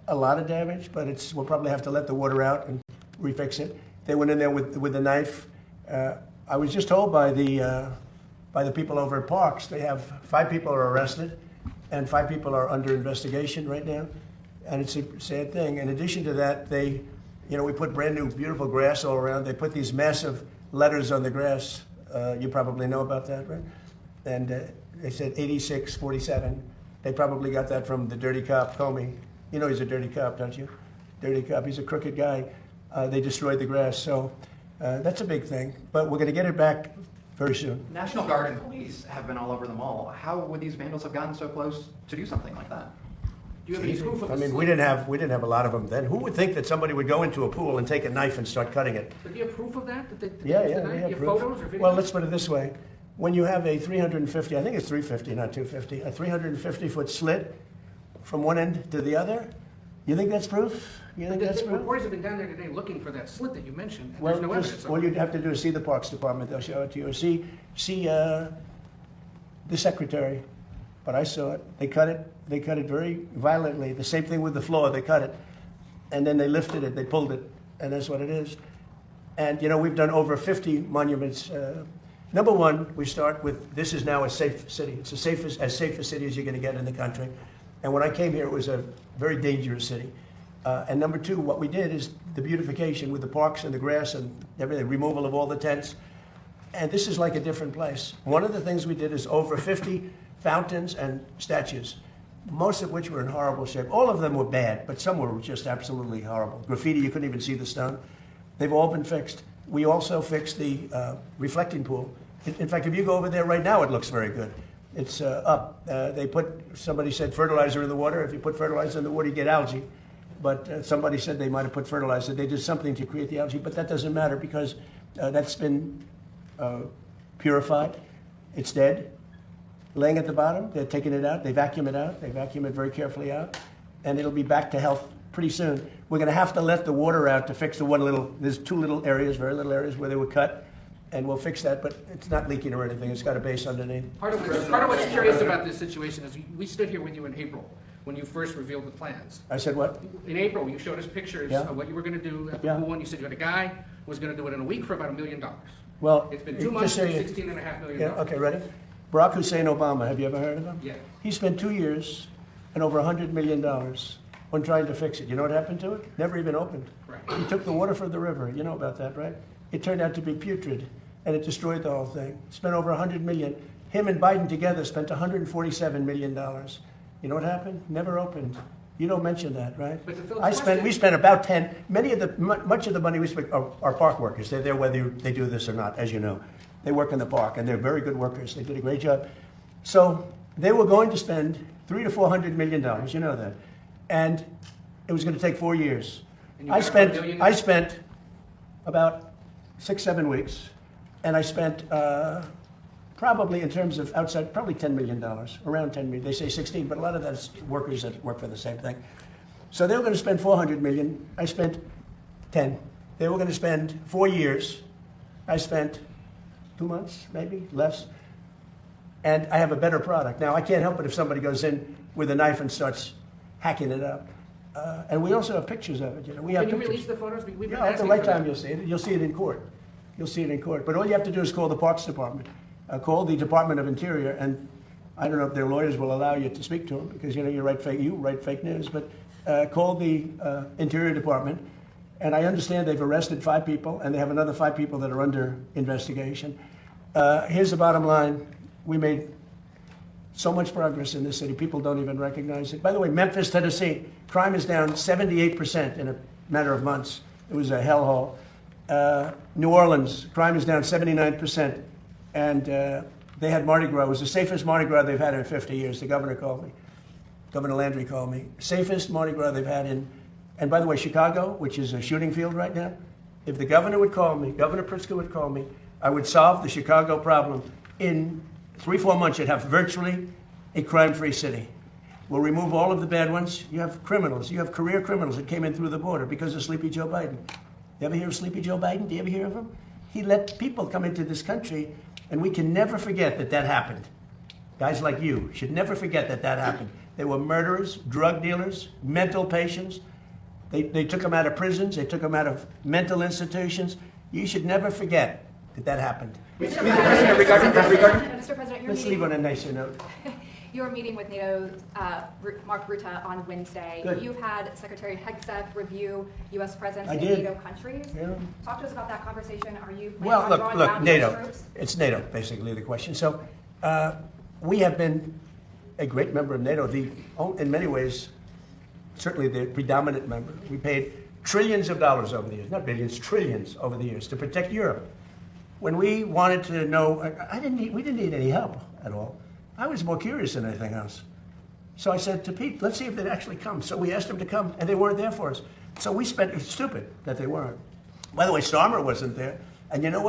a lot of damage, but we'll probably have to let the water out and refix it. They went in there with a knife. I was just told by the people over at Parks, they have 5 people are arrested and 5 people are under investigation right now. And it's a sad thing. In addition to that, we put brand new, beautiful grass all around. They put these massive letters on the grass. You probably know about that, right? And they said 8647. They probably got that from the dirty cop, Comey. You know he's a dirty cop, don't you? Dirty cop. He's a crooked guy. They destroyed the grass. So that's a big thing. But we're going to get it back very soon. National Guard and police have been all over the mall. How would these vandals have gotten so close to do something like that? Do you have any proof of this? I mean, we didn't have a lot of them then. Who would think that somebody would go into a pool and take a knife and start cutting it? But do you have proof of that? Yeah, we we have have photos proof. or videos? Well, let's put it this way. When you have a 350, I think it's 350, not 250, a 350-foot slit from one end to the other, you think that's proof? You think that's proof? Reporters have been down there today looking for that slit that you mentioned, and Well, there's no evidence. all you'd have to do is see the Parks Department. They'll show it to you. Or see the secretary. But I saw it. They cut it. They cut it very violently. The same thing with the floor. They cut it, and then they lifted it. They pulled it, and that's what it is. And we've done over 50 monuments. Number one, we start with this is now a safe city. It's as safe a city as you're going to get in the country. And when I came here, it was a very dangerous city. And number two, what we did is the beautification with the parks and the grass and everything, removal of all the tents. And this is like a different place. One of the things we did is over 50 fountains and statues, most of which were in horrible shape. All of them were bad, but some were just absolutely horrible. Graffiti, you couldn't even see the stone. They've all been fixed. We also fixed the reflecting pool. In fact, if you go over there right now, it looks very good. It's up. Somebody said fertilizer in the water. If you put fertilizer in the water, you get algae. But somebody said they might have put fertilizer. They did something to create the algae, but that doesn't matter because that's been purified. It's dead. Laying at the bottom, they're taking it out. They vacuum it out. They vacuum it very carefully out. And it'll be back to health pretty soon. We're going to have to let the water out to fix there's 2 little areas, very little areas where they were cut. And we'll fix that, but it's not leaking or anything. It's got a base underneath. Part of what's curious about this situation is we stood here with you in April when you first revealed the plans. I said what? In April, you showed us pictures Yeah. of what you were going to do at the Yeah. pool, and you said you had a guy who was going to do it in a week for about $1 million. Well, It's been just 2 months so and you- $16.5 million. Yeah, okay, ready? Barack Hussein Obama, have you ever heard of him? Yeah. He spent 2 years and over $100 million on trying to fix it. You know what happened to it? Never even opened. Right. He took the water from the river. You know about that, right? It turned out to be putrid, and it destroyed the whole thing. Spent over $100 million. Him and Biden together spent $147 million. You know what happened? Never opened. You don't mention that, right? But to fill the We spent about 10. Much of the money we spent are park workers. They're there whether they do this or not, as you know. They work in the park, and they're very good workers. They did a great job. So they were going to spend $300 to $400 million. You know that, and it was going to take 4 years. And you I got $1 spent million? about 6-7 weeks, and I spent probably in terms of outside probably $10 million, around 10 million. They say 16, but a lot of that's workers that work for the same thing. So they were going to spend $400 million. I spent 10. They were going to spend 4 years. I spent 2 months, maybe less. And I have a better product. Now, I can't help it if somebody goes in with a knife and starts hacking it up. And we also have pictures of it. We have Can you pictures. release the photos? We've been Yeah, at the asking right for time that. you'll see it. You'll see it in court. You'll see it in court. But all you have to do is call the Parks Department. Call the Department of Interior, and I don't know if their lawyers will allow you to speak to them because you write fake news. But call the Interior Department, and I understand they've arrested 5 people, and they have another 5 people that are under investigation. Here's the bottom line: we made so much progress in this city. People don't even recognize it. By the way, Memphis, Tennessee, crime is down 78% in a matter of months. It was a hellhole. New Orleans, crime is down 79%. And they had Mardi Gras. It was the safest Mardi Gras they've had in 50 years. The governor called me. Governor Landry called me. Safest Mardi Gras they've had in, and by the way, Chicago, which is a shooting field right now, if the governor would call me, Governor Pritzker would call me, I would solve the Chicago problem. In 3-4 months, you'd have virtually a crime-free city. We'll remove all of the bad ones. You have criminals. You have career criminals that came in through the border because of Sleepy Joe Biden. You ever hear of Sleepy Joe Biden? Do you ever hear of him? He let people come into this country, and we can never forget that happened. Guys like you should never forget that happened. They were murderers, drug dealers, mental patients. They took them out of prisons. They took them out of mental institutions. You should never forget that happened. Mr. President, Let's leave on a nicer note. you're meeting with NATO Mark Rutte on Wednesday. Good. You've had Secretary Hegseth review U.S. presence I in did. NATO countries. Yeah. Talk to us about that conversation. Are you planning Well, on look, drawing look, down NATO. U.S. troops? It's NATO, basically, the question. So we have been a great member of NATO, in many ways, certainly the predominant member. We paid trillions of dollars over the years, not billions, trillions over the years to protect Europe. When we wanted to know, we didn't need any help at all. I was more curious than anything else. So I said to Pete, let's see if they'd actually come. So we asked them to come, and they weren't there for us. So we spent, it's stupid that they weren't. By the way, Starmer wasn't there. And you know what?